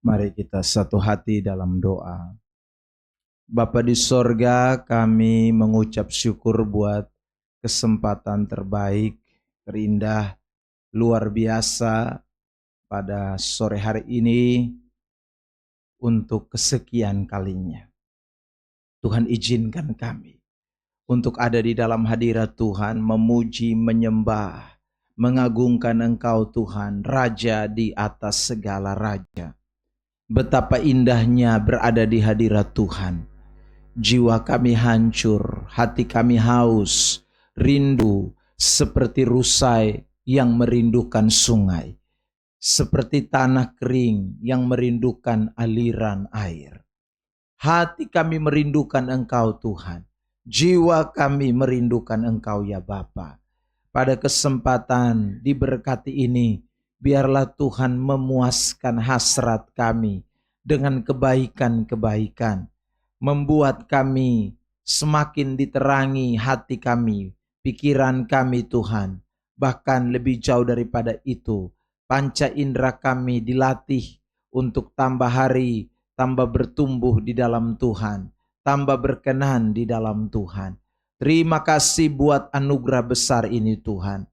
Mari kita satu hati dalam doa. Bapa di sorga, kami mengucap syukur buat kesempatan terbaik, terindah, luar biasa pada sore hari ini untuk kesekian kalinya. Tuhan izinkan kami untuk ada di dalam hadirat Tuhan, memuji, menyembah, mengagungkan Engkau Tuhan, Raja di atas segala raja. Betapa indahnya berada di hadirat Tuhan. Jiwa kami hancur, hati kami haus, rindu seperti rusai yang merindukan sungai. Seperti tanah kering yang merindukan aliran air. Hati kami merindukan Engkau Tuhan. Jiwa kami merindukan Engkau ya Bapa. Pada kesempatan diberkati ini, biarlah Tuhan memuaskan hasrat kami dengan kebaikan-kebaikan. Membuat kami semakin diterangi hati kami, pikiran kami Tuhan. Bahkan lebih jauh daripada itu, panca indera kami dilatih untuk tambah hari, tambah bertumbuh di dalam Tuhan, tambah berkenan di dalam Tuhan. Terima kasih buat anugerah besar ini Tuhan.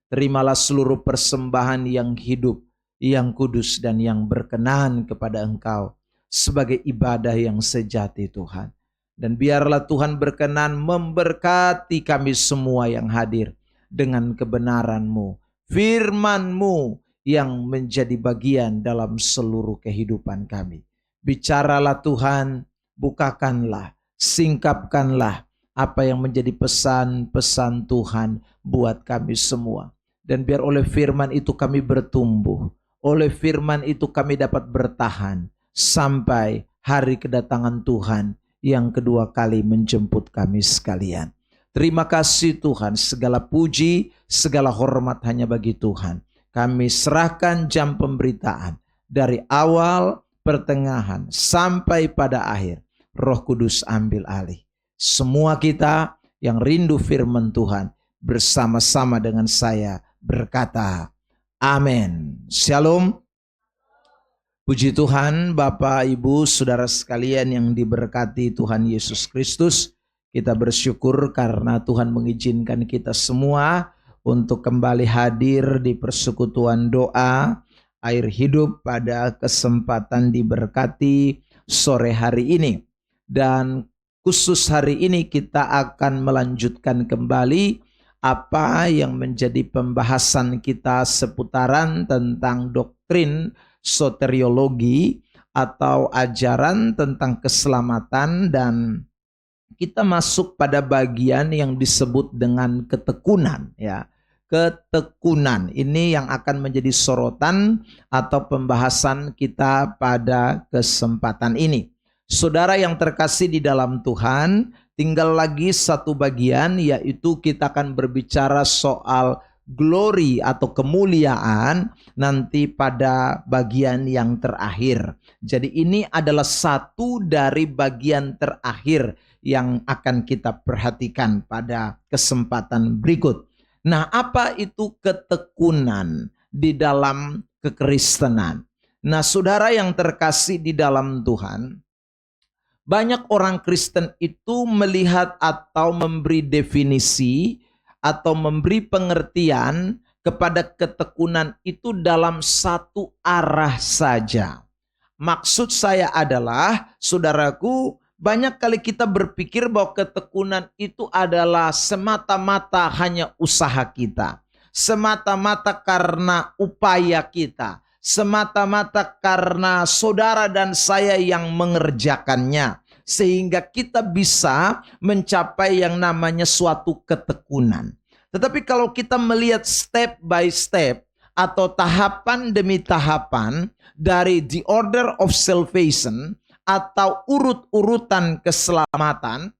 Terimalah seluruh persembahan yang hidup, yang kudus dan yang berkenan kepada Engkau sebagai ibadah yang sejati Tuhan. Dan biarlah Tuhan berkenan memberkati kami semua yang hadir dengan kebenaran-Mu, firman-Mu yang menjadi bagian dalam seluruh kehidupan kami. Bicaralah Tuhan, bukakanlah, singkapkanlah apa yang menjadi pesan-pesan Tuhan buat kami semua. Dan biar oleh firman itu kami bertumbuh, oleh firman itu kami dapat bertahan sampai hari kedatangan Tuhan yang kedua kali menjemput kami sekalian. Terima kasih Tuhan, segala puji, segala hormat hanya bagi Tuhan. Kami serahkan jam pemberitaan dari awal, pertengahan, sampai pada akhir. Roh Kudus ambil alih. Semua kita yang rindu firman Tuhan bersama-sama dengan saya berkata, amin. Shalom. Puji Tuhan, Bapak, Ibu, Saudara sekalian yang diberkati Tuhan Yesus Kristus. Kita bersyukur karena Tuhan mengizinkan kita semua untuk kembali hadir di persekutuan doa air hidup pada kesempatan diberkati sore hari ini. Dan khusus hari ini kita akan melanjutkan kembali apa yang menjadi pembahasan kita seputaran tentang doktrin soteriologi atau ajaran tentang keselamatan, dan kita masuk pada bagian yang disebut dengan ketekunan ya. Ketekunan ini yang akan menjadi sorotan atau pembahasan kita pada kesempatan ini. Saudara yang terkasih di dalam Tuhan, tinggal lagi satu bagian, yaitu kita akan berbicara soal glory atau kemuliaan nanti pada bagian yang terakhir. Jadi ini adalah satu dari bagian terakhir yang akan kita perhatikan pada kesempatan berikut. Nah, apa itu ketekunan di dalam kekristenan? Nah, saudara yang terkasih di dalam Tuhan, banyak orang Kristen itu melihat atau memberi definisi atau memberi pengertian kepada ketekunan itu dalam satu arah saja. Maksud saya adalah, saudaraku, banyak kali kita berpikir bahwa ketekunan itu adalah semata-mata hanya usaha kita, semata-mata karena upaya kita, semata-mata karena saudara dan saya yang mengerjakannya, sehingga kita bisa mencapai yang namanya suatu ketekunan. Tetapi kalau kita melihat step by step atau tahapan demi tahapan dari the order of salvation atau urut-urutan keselamatan,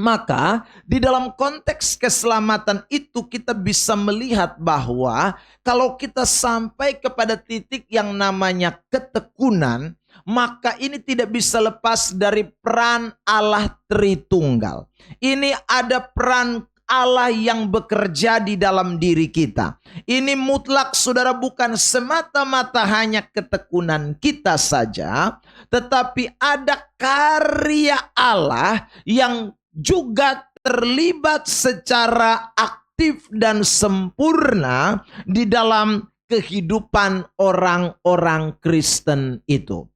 maka di dalam konteks keselamatan itu kita bisa melihat bahwa kalau kita sampai kepada titik yang namanya ketekunan, maka ini tidak bisa lepas dari peran Allah Tritunggal. Ini ada peran Allah yang bekerja di dalam diri kita. Ini mutlak saudara, bukan semata-mata hanya ketekunan kita saja, tetapi ada karya Allah yang juga terlibat secara aktif dan sempurna di dalam kehidupan orang-orang Kristen itu.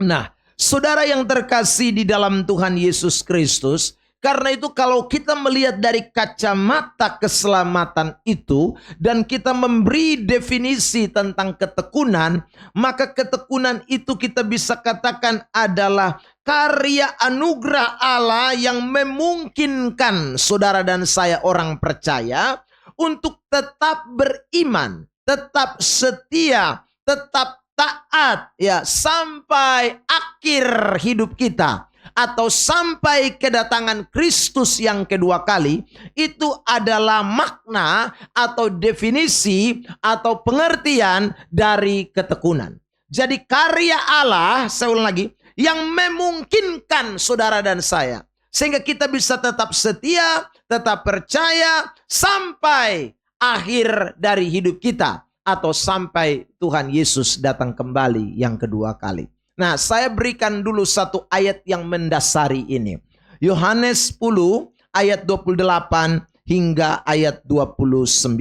Nah, saudara yang terkasih di dalam Tuhan Yesus Kristus, karena itu kalau kita melihat dari kacamata keselamatan itu dan kita memberi definisi tentang ketekunan, maka ketekunan itu kita bisa katakan adalah karya anugerah Allah yang memungkinkan saudara dan saya orang percaya untuk tetap beriman, tetap setia, tetap taat ya sampai akhir hidup kita atau sampai kedatangan Kristus yang kedua kali. Itu adalah makna atau definisi atau pengertian dari ketekunan. Jadi karya Allah, saya ulang lagi, yang memungkinkan saudara dan saya sehingga kita bisa tetap setia, tetap percaya sampai akhir dari hidup kita, atau sampai Tuhan Yesus datang kembali yang kedua kali. Nah, saya berikan dulu satu ayat yang mendasari ini. Yohanes 10 ayat 28 hingga ayat 29.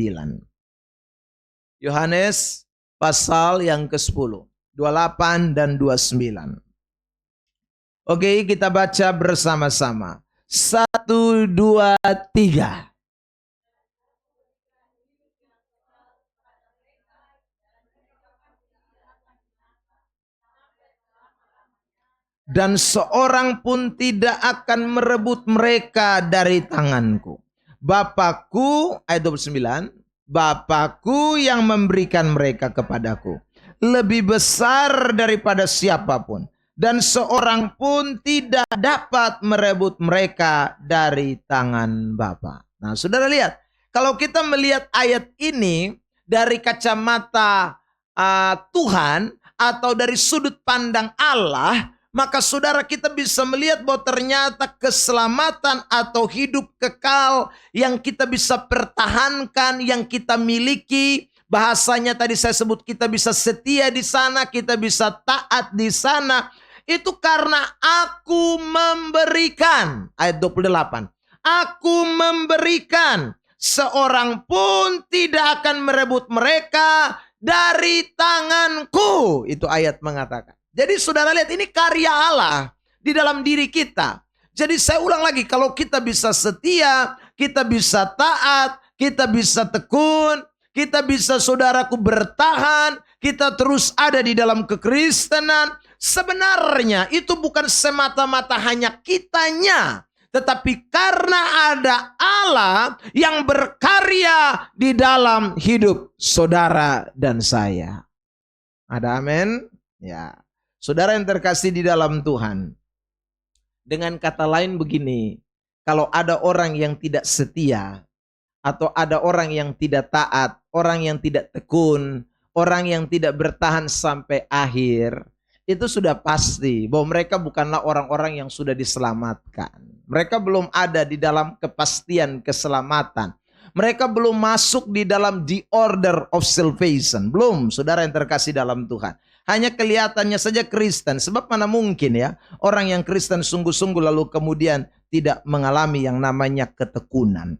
Yohanes pasal yang ke-10, 28 dan 29. Oke, kita baca bersama-sama. 1, 2, 3. Dan seorang pun tidak akan merebut mereka dari tanganku. Bapakku, ayat 29, Bapakku yang memberikan mereka kepadaku lebih besar daripada siapapun. Dan seorang pun tidak dapat merebut mereka dari tangan Bapa. Nah, saudara lihat, kalau kita melihat ayat ini dari kacamata Tuhan atau dari sudut pandang Allah, maka saudara kita bisa melihat bahwa ternyata keselamatan atau hidup kekal yang kita bisa pertahankan, yang kita miliki, bahasanya tadi saya sebut kita bisa setia di sana, kita bisa taat di sana, itu karena aku memberikan. Ayat 28. Aku memberikan, seorang pun tidak akan merebut mereka dari tanganku. Itu ayat mengatakan. Jadi saudara lihat, ini karya Allah di dalam diri kita. Jadi saya ulang lagi, kalau kita bisa setia, kita bisa taat, kita bisa tekun, kita bisa saudaraku bertahan, kita terus ada di dalam kekristenan. Sebenarnya itu bukan semata-mata hanya kitanya, tetapi karena ada Allah yang berkarya di dalam hidup saudara dan saya. Ada amin? Ya. Saudara yang terkasih di dalam Tuhan, dengan kata lain begini, kalau ada orang yang tidak setia, atau ada orang yang tidak taat, orang yang tidak tekun, orang yang tidak bertahan sampai akhir, itu sudah pasti bahwa mereka bukanlah orang-orang yang sudah diselamatkan. Mereka belum ada di dalam kepastian keselamatan. Mereka belum masuk di dalam the order of salvation. Belum, saudara yang terkasih dalam Tuhan. Hanya kelihatannya saja Kristen. Sebab mana mungkin ya orang yang Kristen sungguh-sungguh lalu kemudian tidak mengalami yang namanya ketekunan.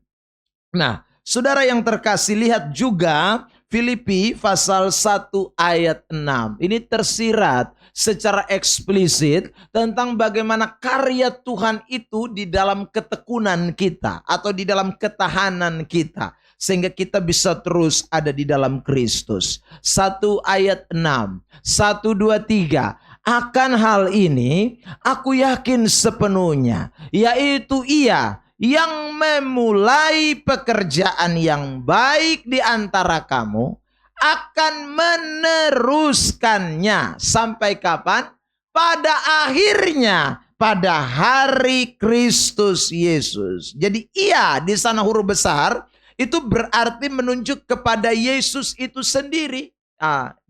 Nah, saudara yang terkasih, lihat juga Filipi pasal 1 ayat 6. Ini tersirat secara eksplisit tentang bagaimana karya Tuhan itu di dalam ketekunan kita atau di dalam ketahanan kita, sehingga kita bisa terus ada di dalam Kristus. 1 ayat 6. 1, 2, 3. Akan hal ini aku yakin sepenuhnya, yaitu Ia yang memulai pekerjaan yang baik di antara kamu akan meneruskannya sampai kapan? Pada akhirnya, pada hari Kristus Yesus. Jadi Ia di sana huruf besar itu berarti menunjuk kepada Yesus itu sendiri.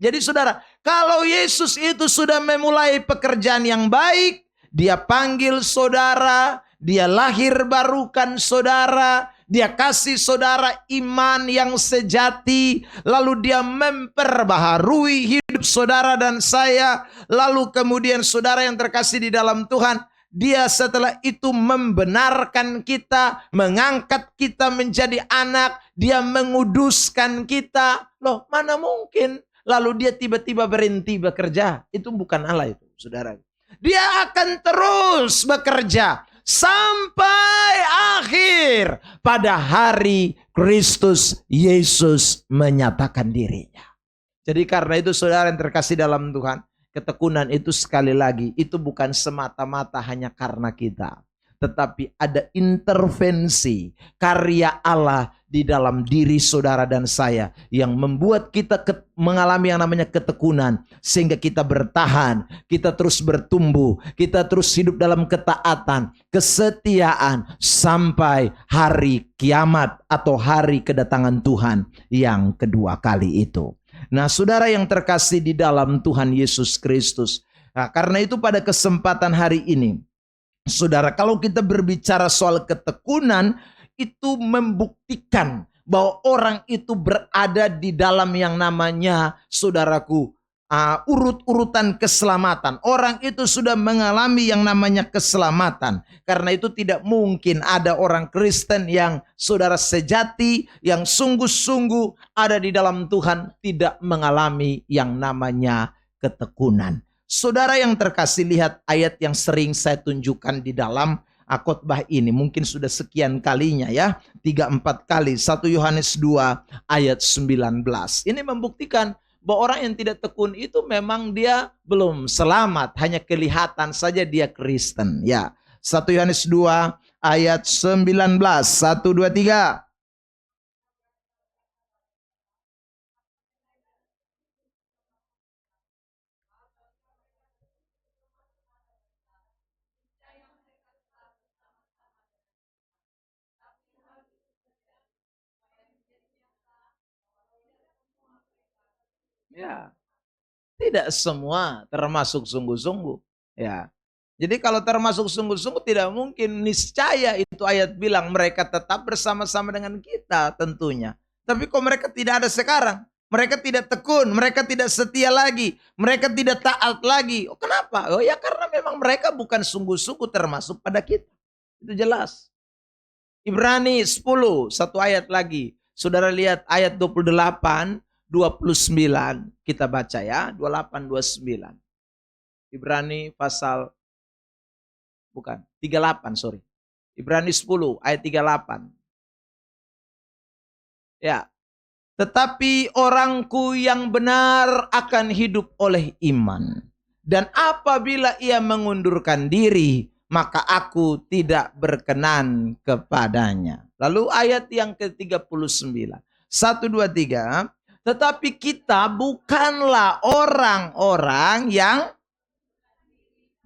Jadi saudara, kalau Yesus itu sudah memulai pekerjaan yang baik, Dia panggil saudara, Dia lahir barukan saudara, Dia kasih saudara iman yang sejati, lalu dia memperbaharui hidup saudara dan saya. Lalu kemudian saudara yang terkasih di dalam Tuhan, dia setelah itu membenarkan kita, mengangkat kita menjadi anak, dia menguduskan kita. Loh, mana mungkin lalu dia tiba-tiba berhenti bekerja? Itu bukan Allah itu, saudara. Dia akan terus bekerja sampai akhir pada hari Kristus Yesus menyatakan dirinya. Jadi karena itu saudara yang terkasih dalam Tuhan, ketekunan itu sekali lagi, itu bukan semata-mata hanya karena kita. Tetapi ada intervensi karya Allah di dalam diri saudara dan saya yang membuat kita mengalami yang namanya ketekunan. Sehingga kita bertahan, kita terus bertumbuh, kita terus hidup dalam ketaatan, kesetiaan sampai hari kiamat atau hari kedatangan Tuhan yang kedua kali itu. Nah, saudara yang terkasih di dalam Tuhan Yesus Kristus. Nah, karena itu pada kesempatan hari ini, saudara, kalau kita berbicara soal ketekunan, itu membuktikan bahwa orang itu berada di dalam yang namanya, saudaraku, urut-urutan keselamatan. Orang itu sudah mengalami yang namanya keselamatan. Karena itu tidak mungkin ada orang Kristen yang saudara sejati, yang sungguh-sungguh ada di dalam Tuhan, tidak mengalami yang namanya ketekunan. Saudara yang terkasih, lihat ayat yang sering saya tunjukkan di dalam khotbah ini. Mungkin sudah sekian kalinya ya, 3-4 kali. 1 Yohanes 2 ayat 19. Ini membuktikan bahwa orang yang tidak tekun itu memang dia belum selamat, hanya kelihatan saja dia Kristen. Ya, 1 Yohanes 2 ayat 19. 1, 2, 3. Ya, tidak semua termasuk sungguh-sungguh. Ya. Jadi kalau termasuk sungguh-sungguh tidak mungkin, niscaya itu ayat bilang mereka tetap bersama-sama dengan kita tentunya. Tapi kok mereka tidak ada sekarang? Mereka tidak tekun, mereka tidak setia lagi, mereka tidak taat lagi. Oh, kenapa? Oh ya, karena memang mereka bukan sungguh-sungguh termasuk pada kita. Itu jelas. Ibrani 10, satu ayat lagi. Saudara lihat ayat 28, 29. Kita baca ya, 28, 29. Ibrani pasal, bukan, 38, sorry. Ibrani 10 ayat 38. Ya. Tetapi orangku yang benar akan hidup oleh iman. Dan apabila ia mengundurkan diri, maka aku tidak berkenan kepadanya. Lalu ayat yang ke-39. 1, 2, 3. Tetapi kita bukanlah orang-orang yang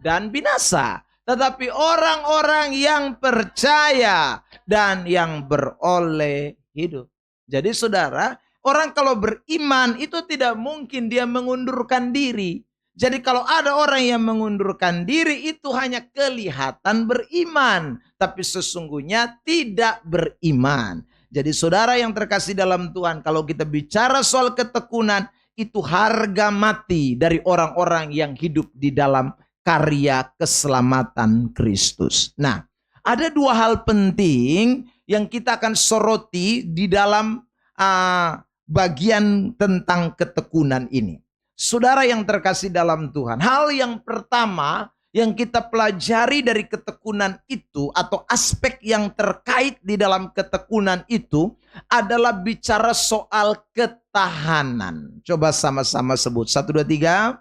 dan binasa, tetapi orang-orang yang percaya dan yang beroleh hidup. Jadi saudara, orang kalau beriman itu tidak mungkin dia mengundurkan diri. Jadi kalau ada orang yang mengundurkan diri itu hanya kelihatan beriman, tapi sesungguhnya tidak beriman. Jadi saudara yang terkasih dalam Tuhan, kalau kita bicara soal ketekunan, itu harga mati dari orang-orang yang hidup di dalam karya keselamatan Kristus. Nah, ada dua hal penting yang kita akan soroti di dalam bagian tentang ketekunan ini. Saudara yang terkasih dalam Tuhan, hal yang pertama yang kita pelajari dari ketekunan itu atau aspek yang terkait di dalam ketekunan itu adalah bicara soal ketahanan. Coba sama-sama sebut. 1, 2, 3.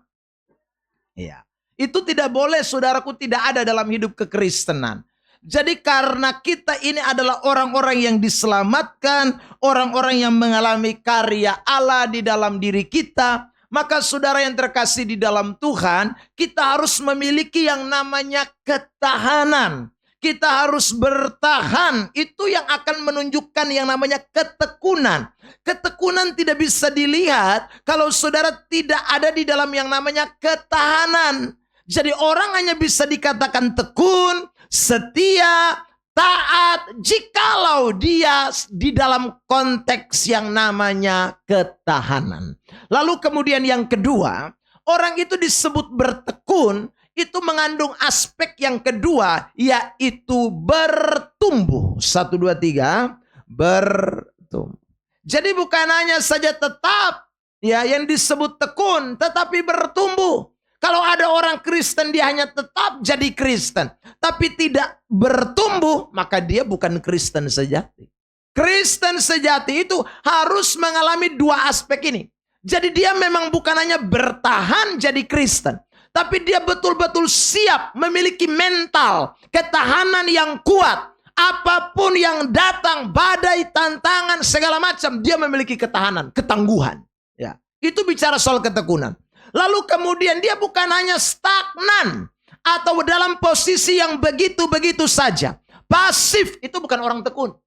Iya. Itu tidak boleh, saudaraku, tidak ada dalam hidup kekristenan. Jadi karena kita ini adalah orang-orang yang diselamatkan, orang-orang yang mengalami karya Allah di dalam diri kita, maka saudara yang terkasih di dalam Tuhan, kita harus memiliki yang namanya ketahanan. Kita harus bertahan, itu yang akan menunjukkan yang namanya ketekunan. Ketekunan tidak bisa dilihat kalau saudara tidak ada di dalam yang namanya ketahanan. Jadi orang hanya bisa dikatakan tekun, setia, taat jikalau dia di dalam konteks yang namanya ketahanan. Lalu kemudian yang kedua, orang itu disebut bertekun, itu mengandung aspek yang kedua, yaitu bertumbuh. 1, 2, 3, bertumbuh. Jadi bukan hanya saja tetap yang disebut tekun, tetapi bertumbuh. Kalau ada orang Kristen, dia hanya tetap jadi Kristen, tapi tidak bertumbuh, maka dia bukan Kristen sejati. Kristen sejati itu harus mengalami dua aspek ini. Jadi dia memang bukan hanya bertahan jadi Kristen, tapi dia betul-betul siap memiliki mental, ketahanan yang kuat. Apapun yang datang, badai, tantangan, segala macam, dia memiliki ketahanan, ketangguhan. Ya, itu bicara soal ketekunan. Lalu kemudian dia bukan hanya stagnan atau dalam posisi yang begitu-begitu saja. Pasif, itu bukan orang tekun.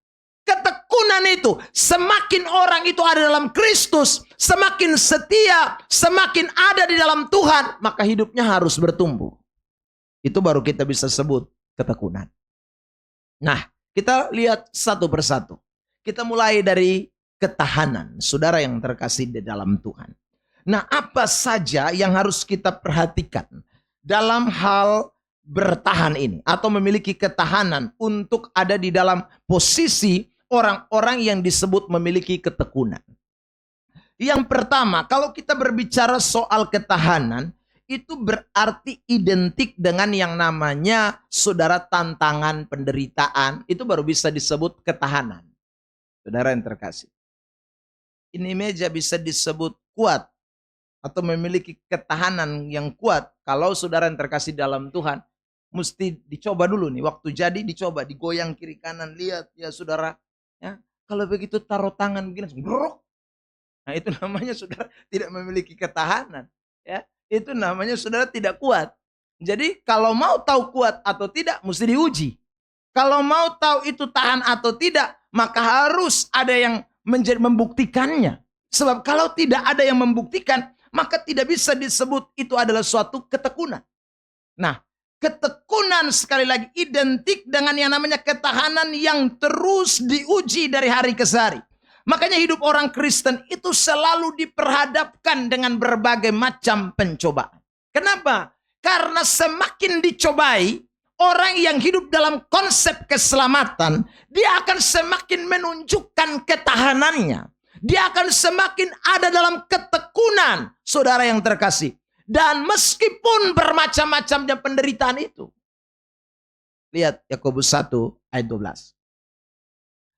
Ketekunan itu, semakin orang itu ada dalam Kristus, semakin setia, semakin ada di dalam Tuhan, maka hidupnya harus bertumbuh. Itu baru kita bisa sebut ketekunan. Nah, kita lihat satu persatu. Kita mulai dari ketahanan, saudara yang terkasih di dalam Tuhan. Nah, apa saja yang harus kita perhatikan dalam hal bertahan ini atau memiliki ketahanan untuk ada di dalam posisi orang-orang yang disebut memiliki ketekunan? Yang pertama, kalau kita berbicara soal ketahanan, itu berarti identik dengan yang namanya saudara tantangan, penderitaan, itu baru bisa disebut ketahanan. Saudara yang terkasih, ini meja bisa disebut kuat atau memiliki ketahanan yang kuat kalau saudara yang terkasih dalam Tuhan. Mesti dicoba dulu nih, waktu jadi dicoba, digoyang kiri kanan, lihat ya saudara. Ya, kalau begitu taruh tangan begini, brok. Nah itu namanya saudara tidak memiliki ketahanan. Ya, itu namanya saudara tidak kuat. Jadi kalau mau tahu kuat atau tidak, mesti diuji. Kalau mau tahu itu tahan atau tidak, maka harus ada yang membuktikannya. Sebab kalau tidak ada yang membuktikan, maka tidak bisa disebut itu adalah suatu ketekunan. Nah, ketekunan sekali lagi identik dengan yang namanya ketahanan yang terus diuji dari hari ke hari. Makanya hidup orang Kristen itu selalu diperhadapkan dengan berbagai macam pencobaan. Kenapa? Karena semakin dicobai, orang yang hidup dalam konsep keselamatan, dia akan semakin menunjukkan ketahanannya. Dia akan semakin ada dalam ketekunan, saudara yang terkasih. Dan meskipun bermacam-macamnya penderitaan itu. Lihat Yakobus 1 ayat 12.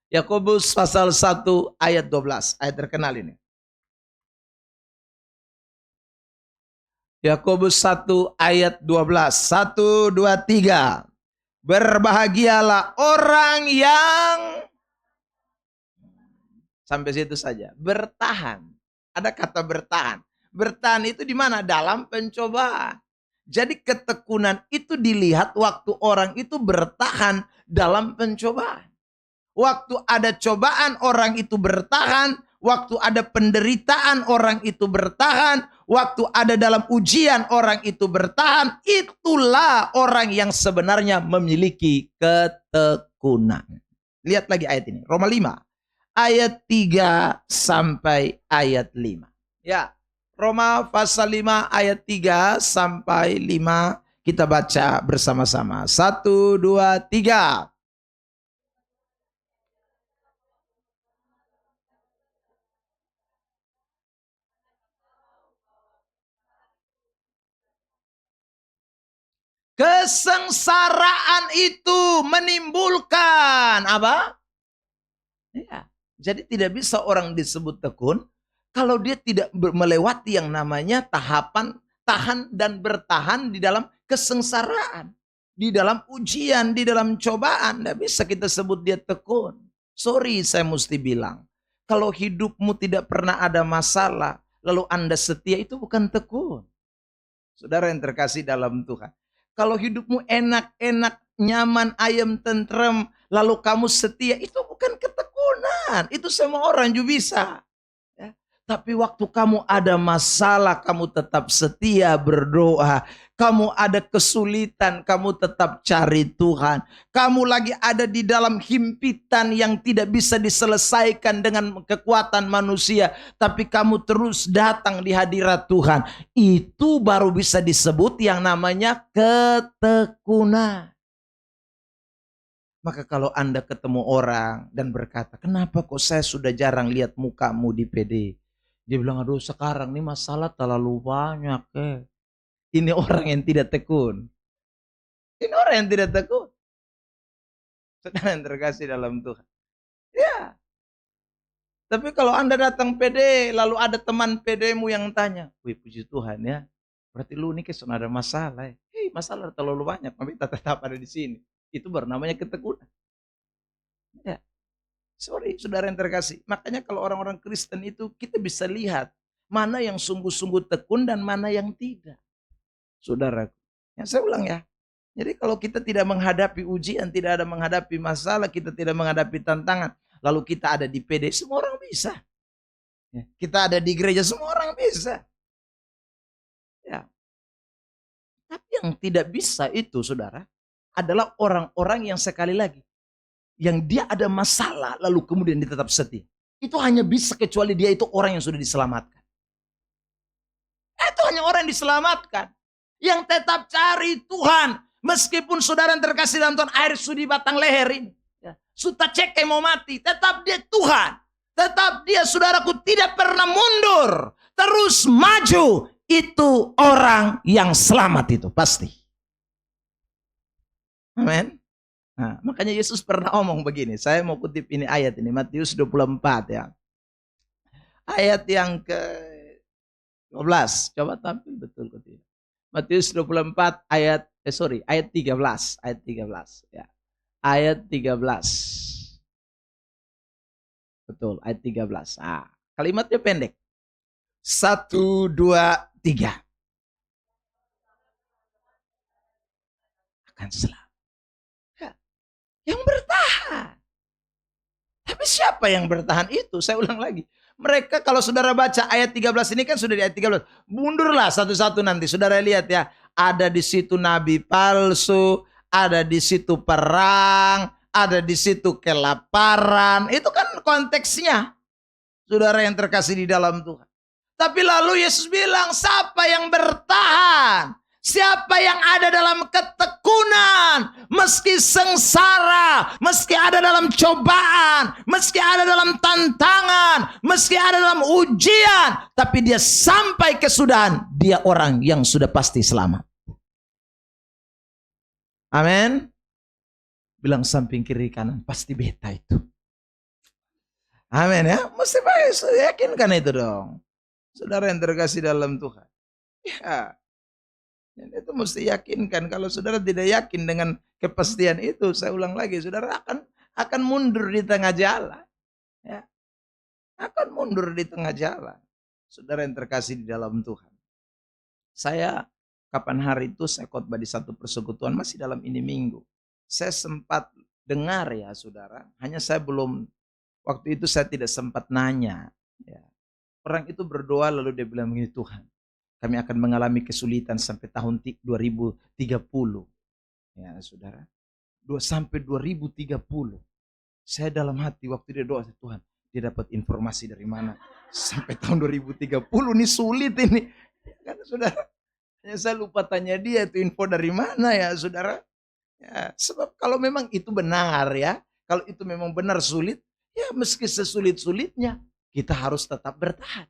Yakobus pasal 1 ayat 12. Ayat terkenal ini. Yakobus 1 ayat 12. 1, 2, 3. Berbahagialah orang yang... Sampai situ saja. Bertahan. Ada kata bertahan. Bertahan itu di mana? Dalam pencobaan. Jadi ketekunan itu dilihat waktu orang itu bertahan dalam pencobaan. Waktu ada cobaan orang itu bertahan. Waktu ada penderitaan orang itu bertahan. Waktu ada dalam ujian orang itu bertahan. Itulah orang yang sebenarnya memiliki ketekunan. Lihat lagi ayat ini. Roma 5. Ayat 3 sampai ayat 5. Ya, Roma pasal 5 ayat 3 sampai 5 kita baca bersama-sama. 1, 2, 3. Kesengsaraan itu menimbulkan apa? Ya. Jadi tidak bisa orang disebut tekun kalau dia tidak melewati yang namanya tahapan tahan dan bertahan di dalam kesengsaraan. Di dalam ujian, di dalam cobaan. Tidak bisa kita sebut dia tekun. Sorry saya mesti bilang. Kalau hidupmu tidak pernah ada masalah, lalu Anda setia, itu bukan tekun. Saudara yang terkasih dalam Tuhan. Kalau hidupmu enak-enak, nyaman, ayam, tentrem, lalu kamu setia, itu bukan ketekunan. Itu semua orang juga bisa. Ya. Tapi waktu kamu ada masalah, kamu tetap setia berdoa. Kamu ada kesulitan, kamu tetap cari Tuhan. Kamu lagi ada di dalam himpitan yang tidak bisa diselesaikan dengan kekuatan manusia. Tapi kamu terus datang di hadirat Tuhan. Itu baru bisa disebut yang namanya ketekunan. Maka kalau Anda ketemu orang dan berkata, kenapa kok saya sudah jarang lihat mukamu di PD? Dia bilang, aduh sekarang nih masalah terlalu banyak. Ini orang yang tidak tekun. Ini orang yang tidak tekun. Saudara yang terkasih dalam Tuhan. Ya. Tapi kalau Anda datang PD, lalu ada teman PD-mu yang tanya, wih puji Tuhan ya, berarti lu ini kesan ada masalah. Masalah terlalu banyak, tapi tetap ada di sini. Itu baru namanya ketekunan. Ya. Sorry, saudara yang terkasih. Makanya kalau orang-orang Kristen itu kita bisa lihat mana yang sungguh-sungguh tekun dan mana yang tidak. Saudara, yang saya ulang ya. Jadi kalau kita tidak menghadapi ujian, tidak ada menghadapi masalah, kita tidak menghadapi tantangan, lalu kita ada di PD, semua orang bisa. Ya. Kita ada di gereja, semua orang bisa. Ya. Tapi yang tidak bisa itu, saudara, adalah orang-orang yang sekali lagi yang dia ada masalah lalu kemudian dia tetap setia. Itu hanya bisa kecuali dia itu orang yang sudah diselamatkan. Itu hanya orang yang diselamatkan. Yang tetap cari Tuhan. Meskipun saudara yang terkasih dalam Tuhan, air sudah di batang leher ini. Ya. Sudah cek mau mati. Tetap dia Tuhan. Tetap dia saudaraku tidak pernah mundur. Terus maju. Itu orang yang selamat itu pasti. Amin. Nah, makanya Yesus pernah ngomong begini. Saya mau kutip ini ayat ini. Matius 24 ya. Ayat yang ke-12. Coba tampil betul kutip. Matius 24 ayat 13. Ayat 13 ya. Ayat 13. Betul, ayat 13. Nah, kalimatnya pendek. 1, 2, 3. Akan selamat. Yang bertahan. Tapi siapa yang bertahan itu? Saya ulang lagi. Mereka kalau saudara baca ayat 13 ini kan sudah di ayat 13. Mundurlah satu-satu nanti. Saudara lihat ya. Ada di situ nabi palsu. Ada di situ perang. Ada di situ kelaparan. Itu kan konteksnya. Saudara yang terkasih di dalam Tuhan. Tapi lalu Yesus bilang, siapa yang bertahan? Siapa yang ada dalam ketekunan, meski sengsara, meski ada dalam cobaan, meski ada dalam tantangan, meski ada dalam ujian, tapi dia sampai kesudahan, dia orang yang sudah pasti selamat. Amin. Bilang samping kiri kanan, pasti beta itu. Amin ya, mesti yakinkan itu dong. Saudara yang terkasih dalam Tuhan. Ya. Itu mesti yakinkan. Kalau saudara tidak yakin dengan kepastian itu, saya ulang lagi, saudara akan mundur di tengah jalan. Ya. Akan mundur di tengah jalan. Saudara yang terkasih di dalam Tuhan. Saya kapan hari itu saya khotbah di satu persekutuan, masih dalam ini minggu. Saya sempat dengar ya saudara, hanya saya belum, waktu itu saya tidak sempat nanya. Ya. Orang itu berdoa lalu dia bilang begini, Tuhan, kami akan mengalami kesulitan sampai tahun 2030. Ya saudara. Sampai 2030. Saya dalam hati waktu dia doa, Tuhan, dia dapat informasi dari mana? Sampai tahun 2030 ini sulit ini. Kan saudara. Saya lupa tanya dia itu info dari mana ya saudara. Ya, sebab kalau memang itu benar ya. Kalau itu memang benar sulit. Ya meski sesulit-sulitnya. Kita harus tetap bertahan.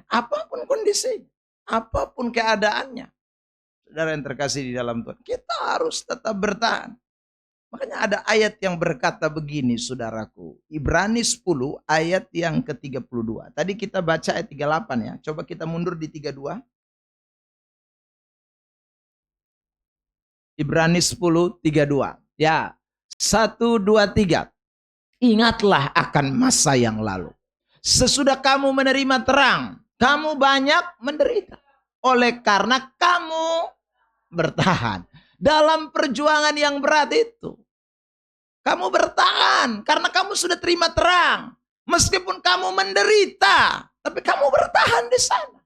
Apapun kondisi, apapun keadaannya. Saudara yang terkasih di dalam Tuhan, kita harus tetap bertahan. Makanya ada ayat yang berkata begini saudaraku. Ibrani 10 ayat yang ke-32. Tadi kita baca ayat 38 ya. Coba kita mundur di 32. Ibrani 10, 32. Ya, 1, 2, 3. Ingatlah akan masa yang lalu. Sesudah kamu menerima terang, kamu banyak menderita. Oleh karena kamu bertahan dalam perjuangan yang berat itu. Kamu bertahan karena kamu sudah terima terang. Meskipun kamu menderita, tapi kamu bertahan di sana.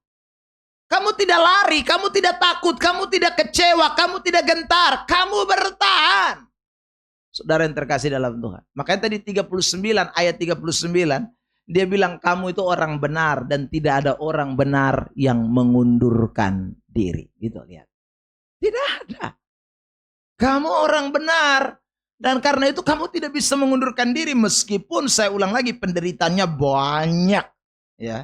Kamu tidak lari, kamu tidak takut, kamu tidak kecewa, kamu tidak gentar, kamu bertahan. Saudara yang terkasih dalam Tuhan. Makanya tadi 39 ayat 39 dia bilang kamu itu orang benar dan tidak ada orang benar yang mengundurkan diri. Gitu lihat. Tidak ada. Kamu orang benar dan karena itu kamu tidak bisa mengundurkan diri meskipun saya ulang lagi penderitaannya banyak, ya.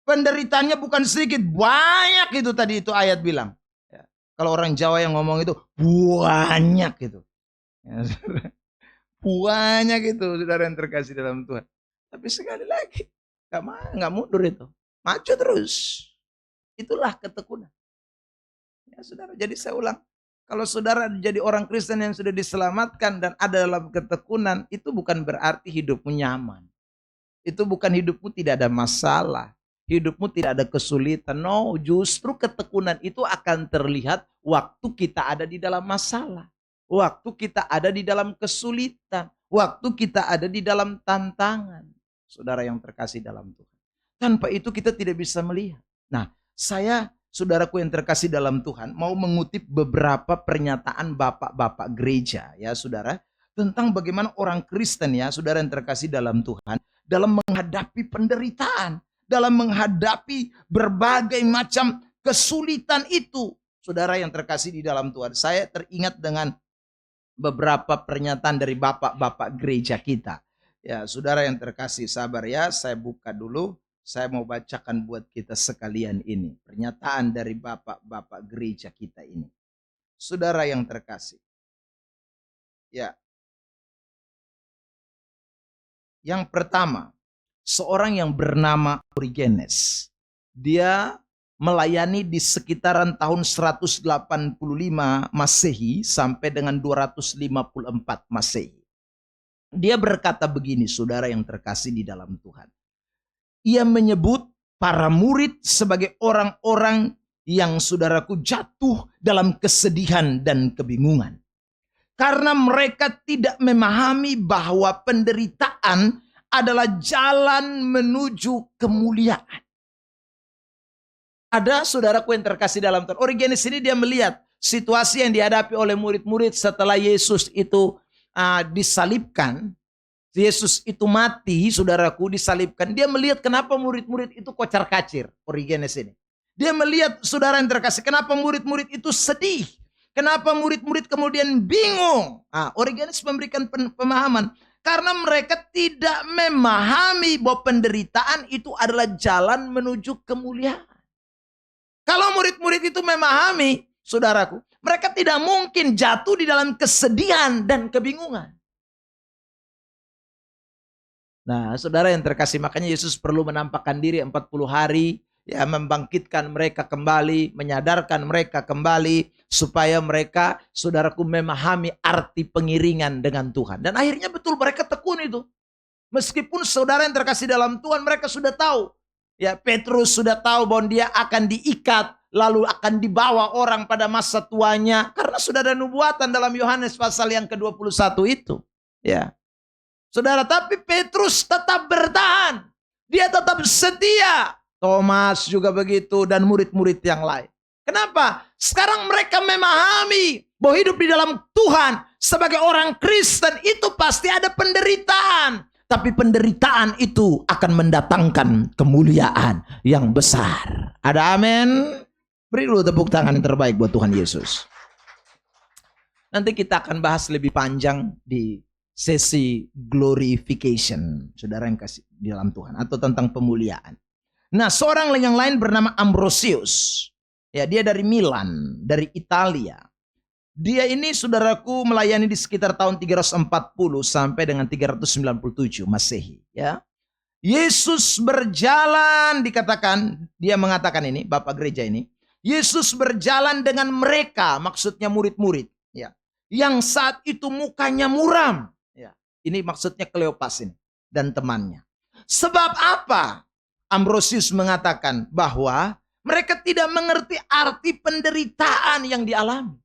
Penderitaannya bukan sedikit, banyak itu tadi itu ayat bilang. Ya. Kalau orang Jawa yang ngomong itu banyak itu. Ya, banyak itu saudara yang terkasih dalam Tuhan. Tapi sekali lagi nggak mundur itu, maju terus. Itulah ketekunan. Ya saudara, jadi saya ulang. Kalau saudara jadi orang Kristen yang sudah diselamatkan dan ada dalam ketekunan, itu bukan berarti hidupmu nyaman. Itu bukan hidupmu tidak ada masalah. Hidupmu tidak ada kesulitan. No, justru ketekunan itu akan terlihat waktu kita ada di dalam masalah. Waktu kita ada di dalam kesulitan. Waktu kita ada di dalam tantangan. Saudara yang terkasih dalam Tuhan. Tanpa itu kita tidak bisa melihat. Nah, saya, saudaraku yang terkasih dalam Tuhan, mau mengutip beberapa pernyataan bapak-bapak gereja, ya saudara, tentang bagaimana orang Kristen, ya saudara yang terkasih dalam Tuhan, dalam menghadapi penderitaan, dalam menghadapi berbagai macam kesulitan itu. Saudara yang terkasih di dalam Tuhan, saya teringat dengan beberapa pernyataan dari bapak-bapak gereja kita. Ya, saudara yang terkasih, sabar ya, saya buka dulu. Saya mau bacakan buat kita sekalian ini. Pernyataan dari bapak-bapak gereja kita ini. Saudara yang terkasih. Ya. Yang pertama, seorang yang bernama Origenes. Dia melayani di sekitaran tahun 185 Masehi sampai dengan 254 Masehi. Dia berkata begini, saudara yang terkasih di dalam Tuhan. Ia menyebut para murid sebagai orang-orang yang saudaraku jatuh dalam kesedihan dan kebingungan. Karena mereka tidak memahami bahwa penderitaan adalah jalan menuju kemuliaan. Ada saudaraku yang terkasih dalam Tuhan. Origenes ini dia melihat situasi yang dihadapi oleh murid-murid setelah Yesus itu disalibkan. Yesus itu mati, saudaraku, disalibkan. Dia melihat kenapa murid-murid itu kocar-kacir, Origenes ini. Dia melihat, saudara yang terkasih, kenapa murid-murid itu sedih. Kenapa murid-murid kemudian bingung. Origenes memberikan pemahaman. Karena mereka tidak memahami bahwa penderitaan itu adalah jalan menuju kemuliaan. Kalau murid-murid itu memahami, saudaraku, mereka tidak mungkin jatuh di dalam kesedihan dan kebingungan. Nah, saudara yang terkasih, makanya Yesus perlu menampakkan diri 40 hari, ya, membangkitkan mereka kembali, menyadarkan mereka kembali, supaya mereka, saudaraku, memahami arti pengiringan dengan Tuhan. Dan akhirnya betul mereka tekun itu. Meskipun saudara yang terkasih dalam Tuhan, mereka sudah tahu. Ya, Petrus sudah tahu bahwa dia akan diikat, lalu akan dibawa orang pada masa tuanya. Karena sudah ada nubuatan dalam Yohanes pasal yang ke-21 itu. Ya. Saudara, tapi Petrus tetap bertahan. Dia tetap setia. Thomas juga begitu dan murid-murid yang lain. Kenapa? Sekarang mereka memahami bahwa hidup di dalam Tuhan sebagai orang Kristen itu pasti ada penderitaan. Tapi penderitaan itu akan mendatangkan kemuliaan yang besar. Ada amin? Beri dulu tepuk tangan yang terbaik buat Tuhan Yesus. Nanti kita akan bahas lebih panjang di sesi glorification, saudara yang kasih di dalam Tuhan, atau tentang pemuliaan. Nah, seorang yang lain bernama Ambrosius. Ya, dia dari Milan, dari Italia. Dia ini, saudaraku, melayani di sekitar tahun 340 sampai dengan 397 Masehi. Ya, Yesus berjalan, dikatakan, dia mengatakan ini, Bapak Gereja ini, Yesus berjalan dengan mereka, maksudnya murid-murid, ya, yang saat itu mukanya muram. Ini maksudnya Kleopas ini dan temannya. Sebab apa? Ambrosius mengatakan bahwa mereka tidak mengerti arti penderitaan yang dialami.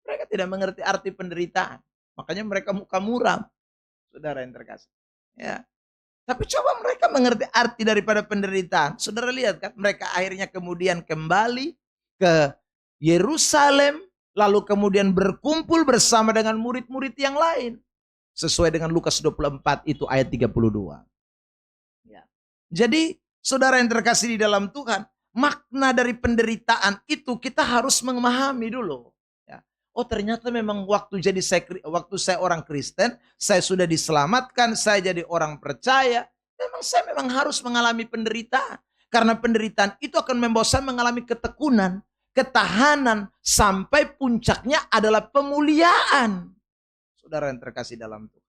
Mereka tidak mengerti arti penderitaan. Makanya mereka muka muram. Saudara yang terkasih. Ya. Tapi coba mereka mengerti arti daripada penderitaan. Saudara lihat kan, mereka akhirnya kemudian kembali ke Yerusalem, lalu kemudian berkumpul bersama dengan murid-murid yang lain. Sesuai dengan Lukas 24 itu ayat 32. Ya. Jadi saudara yang terkasih di dalam Tuhan, makna dari penderitaan itu kita harus memahami dulu. Ya. Oh ternyata memang waktu saya orang Kristen, saya sudah diselamatkan, saya jadi orang percaya. Saya memang harus mengalami penderitaan. Karena penderitaan itu akan membawa saya mengalami ketekunan, ketahanan, sampai puncaknya adalah pemuliaan. Saudara yang terkasih dalam Tuhan.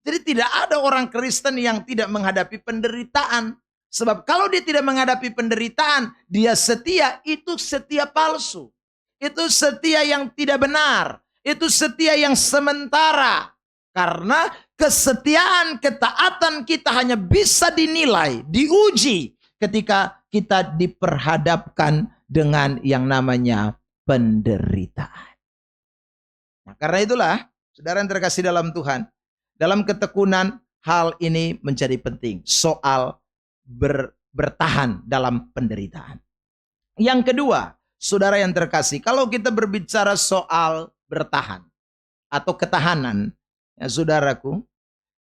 Jadi tidak ada orang Kristen yang tidak menghadapi penderitaan. Sebab kalau dia tidak menghadapi penderitaan, dia setia, itu setia palsu. Itu setia yang tidak benar. Itu setia yang sementara. Karena kesetiaan, ketaatan kita hanya bisa dinilai, diuji ketika kita diperhadapkan dengan yang namanya penderitaan. Nah, karena itulah, saudara yang terkasih dalam Tuhan, dalam ketekunan hal ini menjadi penting. Soal bertahan dalam penderitaan. Yang kedua, saudara yang terkasih, kalau kita berbicara soal bertahan atau ketahanan, ya saudaraku,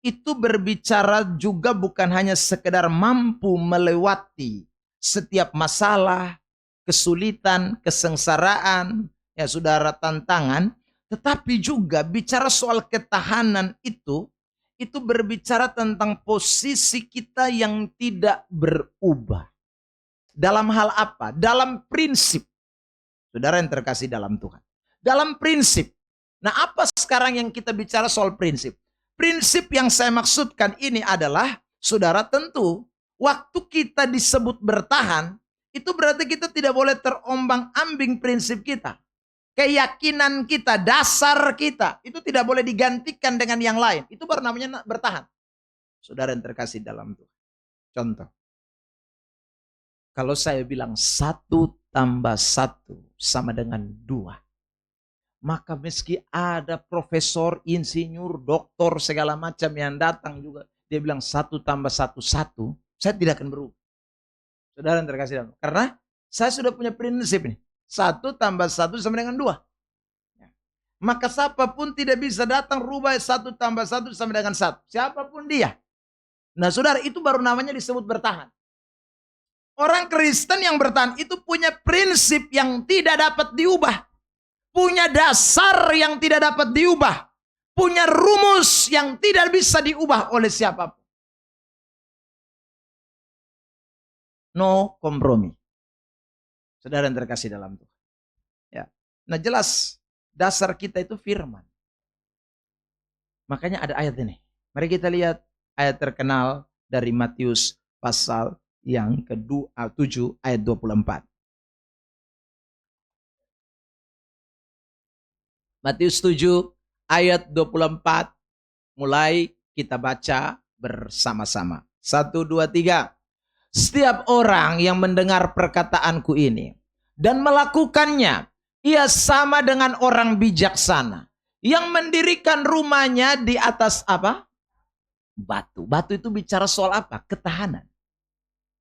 itu berbicara juga bukan hanya sekedar mampu melewati setiap masalah, kesulitan, kesengsaraan, ya saudara, tantangan, tetapi juga bicara soal ketahanan itu berbicara tentang posisi kita yang tidak berubah. Dalam hal apa? Dalam prinsip. Saudara yang terkasih dalam Tuhan. Dalam prinsip. Nah, apa sekarang yang kita bicara soal prinsip? Prinsip yang saya maksudkan ini adalah, saudara, tentu waktu kita disebut bertahan, itu berarti kita tidak boleh terombang-ambing prinsip kita. Keyakinan kita, dasar kita, itu tidak boleh digantikan dengan yang lain. Itu baru namanya bertahan. Saudara yang terkasih dalam Tuhan. Contoh. Kalau saya bilang 1 tambah 1 sama dengan 2. Maka meski ada profesor, insinyur, doktor, segala macam yang datang juga, dia bilang 1 tambah 1, 1, saya tidak akan berubah. Saudara yang terkasih dalam Tuhan. Karena saya sudah punya prinsip nih. 1 tambah 1 sama dengan 2. Maka siapapun tidak bisa datang rubah 1 tambah 1 sama dengan 1. Siapapun dia. Nah saudara, itu baru namanya disebut bertahan. Orang Kristen yang bertahan itu punya prinsip yang tidak dapat diubah. Punya dasar yang tidak dapat diubah. Punya rumus yang tidak bisa diubah oleh siapapun. No kompromi. Saudara yang terkasih dalam Tuhan. Ya. Nah jelas dasar kita itu firman. Makanya ada ayat ini. Mari kita lihat ayat terkenal dari Matius pasal yang ke-7 ayat 24. Matius 7 ayat 24. Mulai kita baca bersama-sama. 1, 2, 3. Setiap orang yang mendengar perkataanku ini dan melakukannya, ia sama dengan orang bijaksana yang mendirikan rumahnya di atas apa? Batu. Batu itu bicara soal apa? Ketahanan.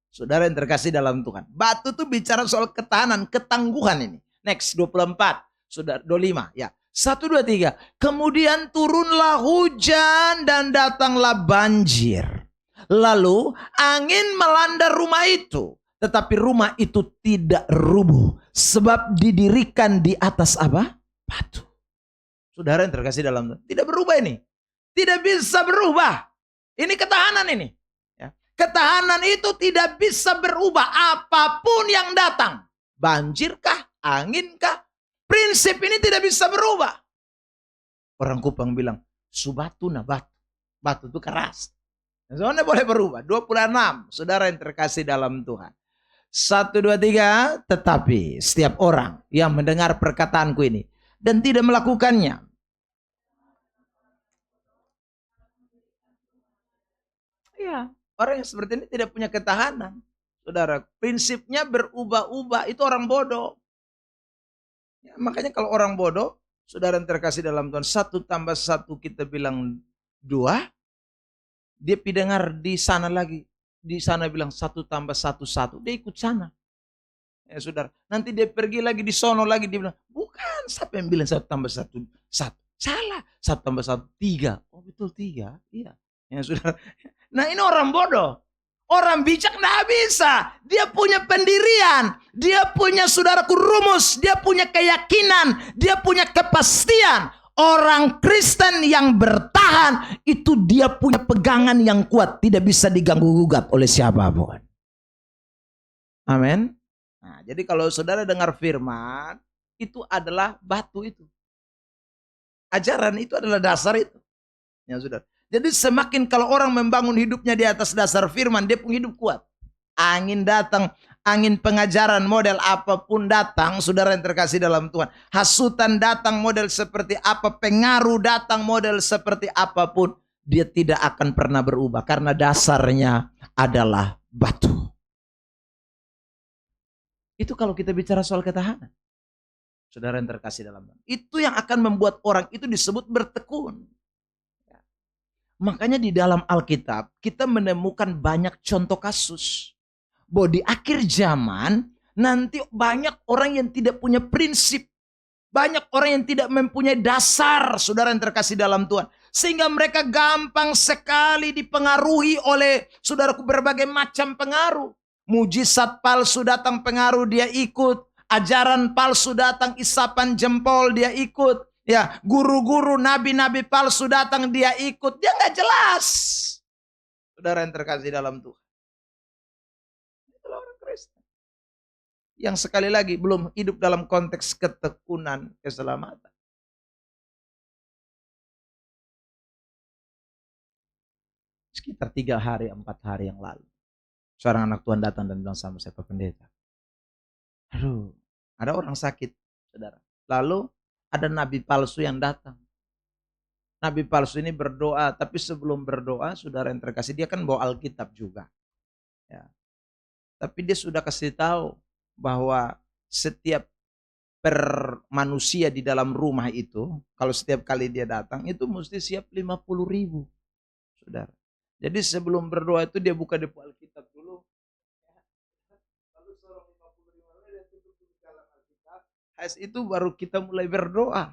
Saudara yang terkasih dalam Tuhan. Batu itu bicara soal ketahanan, ketangguhan ini. Next, 24. Saudara, 25. Ya. 1, 2, 3. Kemudian turunlah hujan dan datanglah banjir. Lalu angin melanda rumah itu. Tetapi rumah itu tidak rubuh. Sebab didirikan di atas apa? Batu. Saudara yang terkasih dalam Tuhan. Tidak berubah ini. Tidak bisa berubah. Ini ketahanan ini. Ya. Ketahanan itu tidak bisa berubah apapun yang datang. Banjirkah? Anginkah? Prinsip ini tidak bisa berubah. Orang Kupang bilang, subatu na batu. Batu itu keras. Soalnya boleh berubah. 26. Saudara yang terkasih dalam Tuhan. 1, 2, 3. Tetapi setiap orang yang mendengar perkataanku ini dan tidak melakukannya. Ya, orang yang seperti ini tidak punya ketahanan. Saudara, prinsipnya berubah-ubah. Itu orang bodoh. Ya, makanya kalau orang bodoh, saudara yang terkasih dalam Tuhan, 1 tambah 1 kita bilang 2. Dia dengar di sana lagi. Di sana bilang 1+1=1. Dia ikut sana. Ya saudara. Nanti dia pergi lagi di sono lagi. Dia bilang, bukan. Siapa yang bilang 1+1=1? Salah. 1+1=3. Oh betul 3. Iya. Ya saudara. Nah ini orang bodoh. Orang bijak nggak bisa. Dia punya pendirian. Dia punya saudaraku rumus. Dia punya keyakinan. Dia punya kepastian. Orang Kristen yang bertahan itu dia punya pegangan yang kuat. Tidak bisa diganggu-gugat oleh siapapun. Amin. Nah, jadi kalau saudara dengar firman, itu adalah batu itu. Ajaran itu adalah dasar itu. Ya saudara. Jadi semakin kalau orang membangun hidupnya di atas dasar firman, dia punya hidup kuat. Angin datang, angin pengajaran model apapun datang, saudara yang terkasih dalam Tuhan. Hasutan datang model seperti apa, pengaruh datang model seperti apapun, dia tidak akan pernah berubah karena dasarnya adalah batu. Itu kalau kita bicara soal ketahanan. Saudara yang terkasih dalam Tuhan. Itu yang akan membuat orang itu disebut bertekun. Makanya di dalam Alkitab kita menemukan banyak contoh kasus. Bahwa di akhir zaman nanti banyak orang yang tidak punya prinsip. Banyak orang yang tidak mempunyai dasar, saudara yang terkasih dalam Tuhan. Sehingga mereka gampang sekali dipengaruhi oleh saudaraku berbagai macam pengaruh. Mujizat palsu datang pengaruh dia ikut. Ajaran palsu datang isapan jempol dia ikut. Ya, guru-guru nabi-nabi palsu datang dia ikut. Dia nggak jelas. Saudara yang terkasih dalam Tuhan. Itulah orang Kristen. Yang sekali lagi belum hidup dalam konteks ketekunan keselamatan. Sekitar 3 hari, 4 hari yang lalu. Seorang anak Tuhan datang dan bilang sama saya, Pak Pendeta. Aduh, ada orang sakit, saudara. Lalu ada nabi palsu yang datang. Nabi palsu ini berdoa, tapi sebelum berdoa, saudara yang terkasih, dia kan bawa Alkitab juga. Ya. Tapi dia sudah kasih tahu bahwa setiap manusia di dalam rumah itu, kalau setiap kali dia datang, itu mesti siap 50.000. Saudara. Jadi sebelum berdoa itu dia buka depo Alkitab dulu. Lalu sorong 50.000 dia tutup dalam Alkitab. Habis itu baru kita mulai berdoa.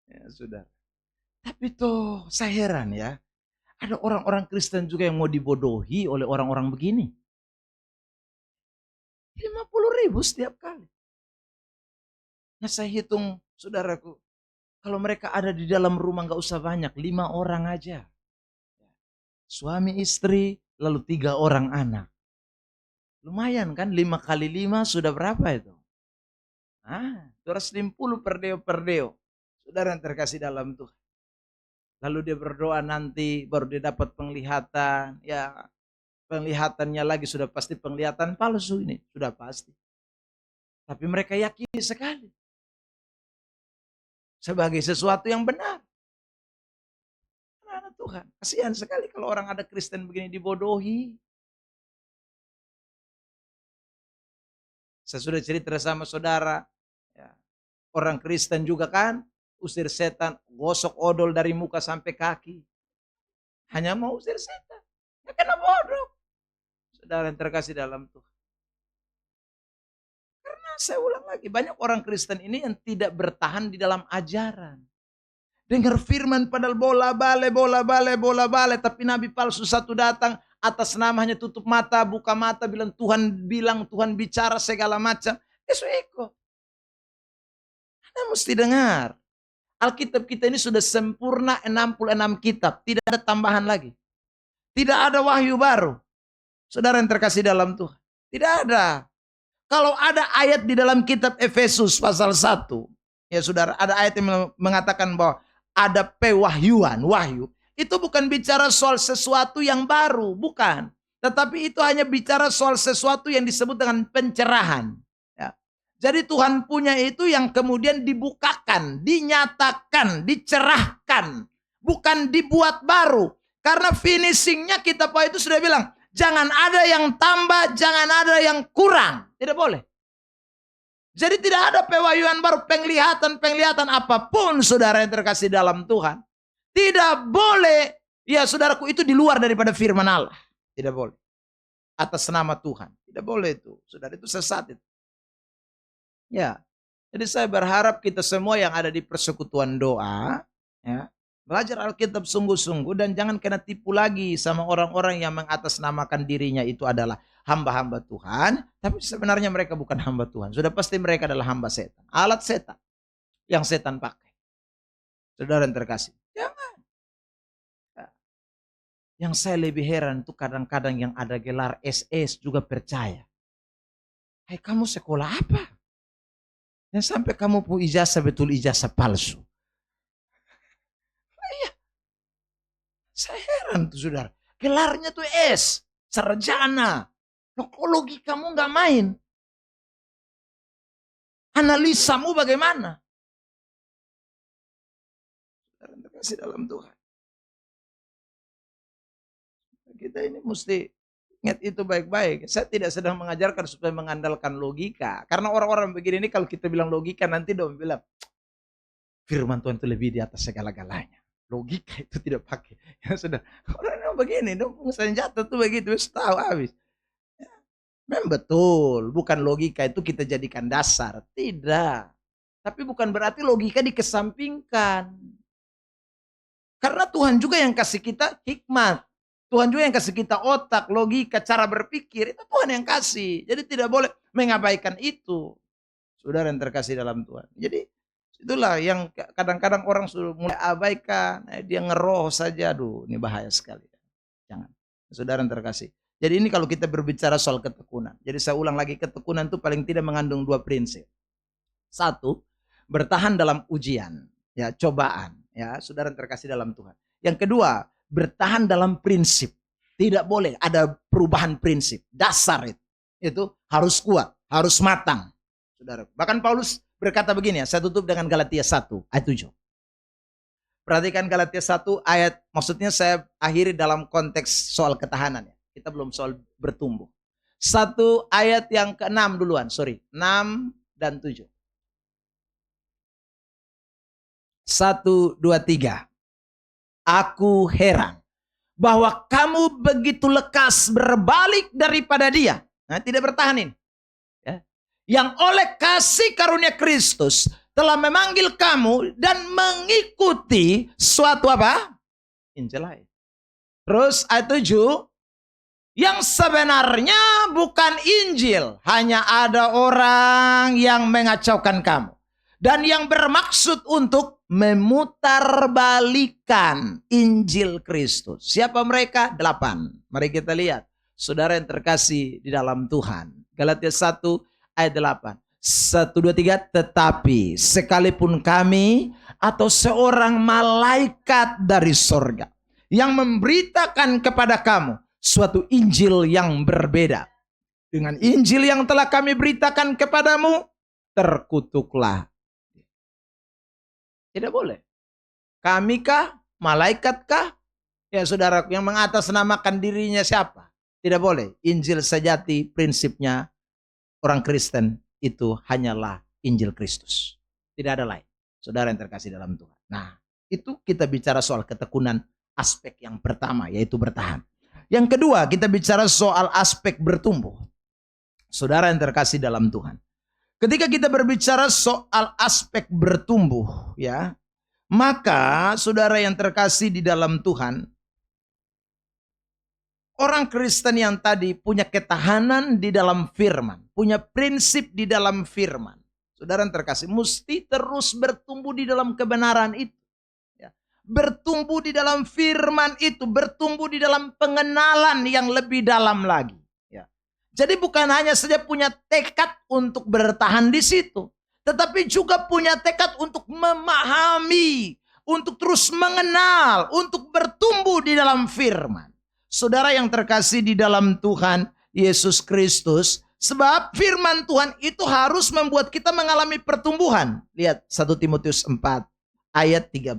Ya sudah. Tapi tuh saya heran ya. Ada orang-orang Kristen juga yang mau dibodohi oleh orang-orang begini. 50.000 setiap kali. Nah saya hitung saudaraku. Kalau mereka ada di dalam rumah gak usah banyak. 5 orang aja. Suami istri lalu 3 orang anak. Lumayan kan 5 kali 5 sudah berapa itu? 250 per deo. Saudara yang terkasih dalam Tuhan. Lalu dia berdoa nanti baru dia dapat penglihatan. Ya penglihatannya lagi sudah pasti penglihatan palsu ini. Sudah pasti. Tapi mereka yakini sekali. Sebagai sesuatu yang benar. Anak Tuhan. Kasihan sekali kalau orang ada Kristen begini dibodohi. Saya sudah cerita sama saudara. Ya. Orang Kristen juga kan. Usir setan, gosok odol dari muka sampai kaki. Hanya mau usir setan. Ya kena bodoh. Saudara yang terkasih dalam Tuhan. Karena saya ulang lagi, banyak orang Kristen ini yang tidak bertahan di dalam ajaran. Dengar firman padahal bola bale, tapi nabi palsu satu datang, atas namanya tutup mata, buka mata, bilang, Tuhan bicara segala macam. Itu ikut. Anda mesti dengar. Alkitab kita ini sudah sempurna 66 kitab. Tidak ada tambahan lagi. Tidak ada wahyu baru. Saudara yang terkasih dalam Tuhan. Tidak ada. Kalau ada ayat di dalam kitab Efesus pasal 1. Ya saudara, ada ayat yang mengatakan bahwa ada pewahyuan, wahyu. Itu bukan bicara soal sesuatu yang baru. Bukan. Tetapi itu hanya bicara soal sesuatu yang disebut dengan pencerahan. Jadi Tuhan punya itu yang kemudian dibukakan, dinyatakan, dicerahkan. Bukan dibuat baru. Karena finishingnya kitab itu sudah bilang, jangan ada yang tambah, jangan ada yang kurang. Tidak boleh. Jadi tidak ada pewahyuan baru, penglihatan apapun saudara yang terkasih dalam Tuhan. Tidak boleh Ya saudaraku, itu di luar daripada firman Allah. Tidak boleh. Atas nama Tuhan. Tidak boleh itu. Saudara, itu sesat itu. Ya. Jadi saya berharap kita semua yang ada di persekutuan doa, ya, belajar Alkitab sungguh-sungguh dan jangan kena tipu lagi sama orang-orang yang mengatasnamakan dirinya itu adalah hamba-hamba Tuhan, tapi sebenarnya mereka bukan hamba Tuhan. Sudah pasti mereka adalah hamba setan, alat setan yang setan pakai. Saudara yang terkasih, jangan. Yang saya lebih heran itu kadang-kadang yang ada gelar SS juga percaya. Hai, kamu sekolah apa? Yang sampai kamu punya ijazah betul ijazah palsu. Iya. Saya heran tuh saudara. Gelarnya tuh S. Sarjana. Loh, kok logikamu nggak main? Analisamu bagaimana? Saudara terkasih dalam Tuhan. Kita ini mesti ingat itu baik-baik. Saya tidak sedang mengajarkan supaya mengandalkan logika. Karena orang-orang begini ini kalau kita bilang logika nanti dong bilang firman Tuhan itu lebih di atas segala-galanya. Logika itu tidak pakai. Ya sudah. Orang begini dong senjata tuh begitu. Tahu habis. Memang betul. Bukan logika itu kita jadikan dasar. Tidak. Tapi bukan berarti logika dikesampingkan. Karena Tuhan juga yang kasih kita hikmat. Tuhan juga yang kasih kita otak, logika, cara berpikir. Itu Tuhan yang kasih. Jadi tidak boleh mengabaikan itu. Saudara yang terkasih dalam Tuhan. Jadi itulah yang kadang-kadang orang sudah mulai abaikan. Dia ngeroh saja. Aduh, ini bahaya sekali. Jangan. Saudara yang terkasih. Jadi ini kalau kita berbicara soal ketekunan. Jadi saya ulang lagi, ketekunan itu paling tidak mengandung dua prinsip. Satu, bertahan dalam ujian. Ya, cobaan. Ya, saudara yang terkasih dalam Tuhan. Yang kedua, bertahan dalam prinsip. Tidak boleh ada perubahan prinsip. Dasar itu. Itu harus kuat, harus matang. Saudara. Bahkan Paulus berkata begini ya, saya tutup dengan Galatia 1 ayat 7. Perhatikan Galatia 1 ayat, maksudnya saya akhiri dalam konteks soal ketahanan ya. Kita belum soal bertumbuh. 1 ayat yang ke-6 duluan, 6 dan 7. 1, 2, 3. Aku heran bahwa kamu begitu lekas berbalik daripada dia. Nah, tidak bertahan ini. Ya. Yang oleh kasih karunia Kristus telah memanggil kamu dan mengikuti suatu apa? Injil lain. Terus ayat 7. Yang sebenarnya bukan Injil. Hanya ada orang yang mengacaukan kamu. Dan yang bermaksud untuk memutarbalikkan Injil Kristus. Siapa mereka? 8. Mari kita lihat. Saudara yang terkasih di dalam Tuhan. Galatia 1 ayat 8. 1, 2, 3. Tetapi sekalipun kami atau seorang malaikat dari sorga yang memberitakan kepada kamu suatu Injil yang berbeda dengan Injil yang telah kami beritakan kepadamu, terkutuklah. Tidak boleh. Kami kah? Malaikat kah? Ya saudaraku, yang mengatasnamakan dirinya siapa? Tidak boleh. Injil sejati prinsipnya orang Kristen itu hanyalah Injil Kristus. Tidak ada lain. Saudara yang terkasih dalam Tuhan. Nah, itu kita bicara soal ketekunan aspek yang pertama, yaitu bertahan. Yang kedua, kita bicara soal aspek bertumbuh. Saudara yang terkasih dalam Tuhan. Ketika kita berbicara soal aspek bertumbuh, ya, maka saudara yang terkasih di dalam Tuhan, orang Kristen yang tadi punya ketahanan di dalam firman, punya prinsip di dalam firman. Saudara yang terkasih, mesti terus bertumbuh di dalam kebenaran itu. Ya. Bertumbuh di dalam firman itu, bertumbuh di dalam pengenalan yang lebih dalam lagi. Jadi bukan hanya saja punya tekad untuk bertahan di situ, tetapi juga punya tekad untuk memahami, untuk terus mengenal, untuk bertumbuh di dalam firman. Saudara yang terkasih di dalam Tuhan Yesus Kristus, sebab firman Tuhan itu harus membuat kita mengalami pertumbuhan. Lihat 1 Timotius 4 ayat 13.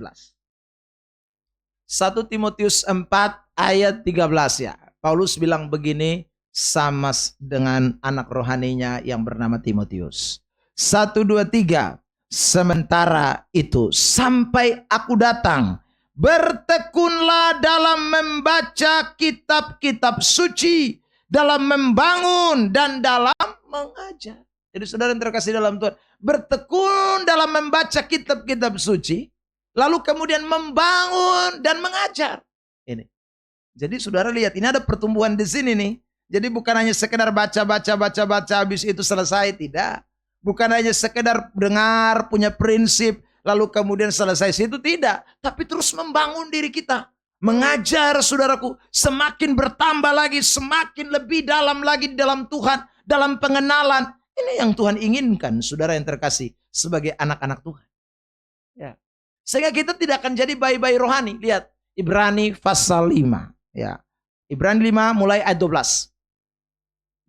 1 Timotius 4 ayat 13 ya. Paulus bilang begini, sama dengan anak rohaninya yang bernama Timotius. 1, 2, 3. Sementara itu sampai aku datang, Bertekunlah dalam membaca kitab-kitab suci, dalam membangun dan dalam mengajar. Jadi saudara yang terkasih dalam Tuhan, bertekun dalam membaca kitab-kitab suci, lalu kemudian membangun dan mengajar. Ini. Jadi saudara lihat, ini ada pertumbuhan di sini nih. Jadi bukan hanya sekedar baca, habis itu selesai, tidak. Bukan hanya sekedar dengar, punya prinsip, lalu kemudian selesai situ, tidak. Tapi terus membangun diri kita. Mengajar saudaraku, semakin bertambah lagi, semakin lebih dalam lagi dalam Tuhan, dalam pengenalan. Ini yang Tuhan inginkan, saudara yang terkasih, sebagai anak-anak Tuhan. Ya. Sehingga kita tidak akan jadi bayi-bayi rohani. Lihat, Ibrani pasal 5. Ya. Ibrani 5 mulai ayat 12.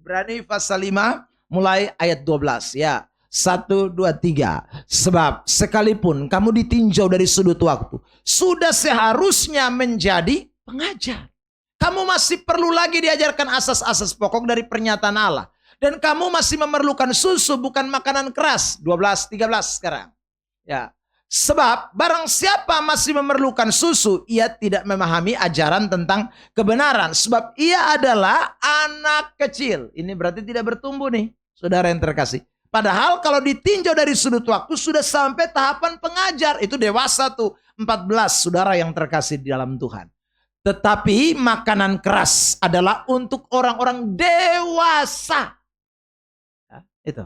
Ibrani pasal 5 mulai ayat 12. Ya. 1, 2, 3. Sebab sekalipun kamu ditinjau dari sudut waktu, sudah seharusnya menjadi pengajar. Kamu masih perlu lagi diajarkan asas-asas pokok dari pernyataan Allah. Dan kamu masih memerlukan susu, bukan makanan keras. 12, 13 sekarang. Ya. Sebab barang siapa masih memerlukan susu, ia tidak memahami ajaran tentang kebenaran. Sebab ia adalah anak kecil. Ini berarti tidak bertumbuh nih, saudara yang terkasih. Padahal kalau ditinjau dari sudut waktu sudah sampai tahapan pengajar. Itu dewasa tuh, 14 saudara yang terkasih di dalam Tuhan. Tetapi makanan keras adalah untuk orang-orang dewasa. Ya, itu.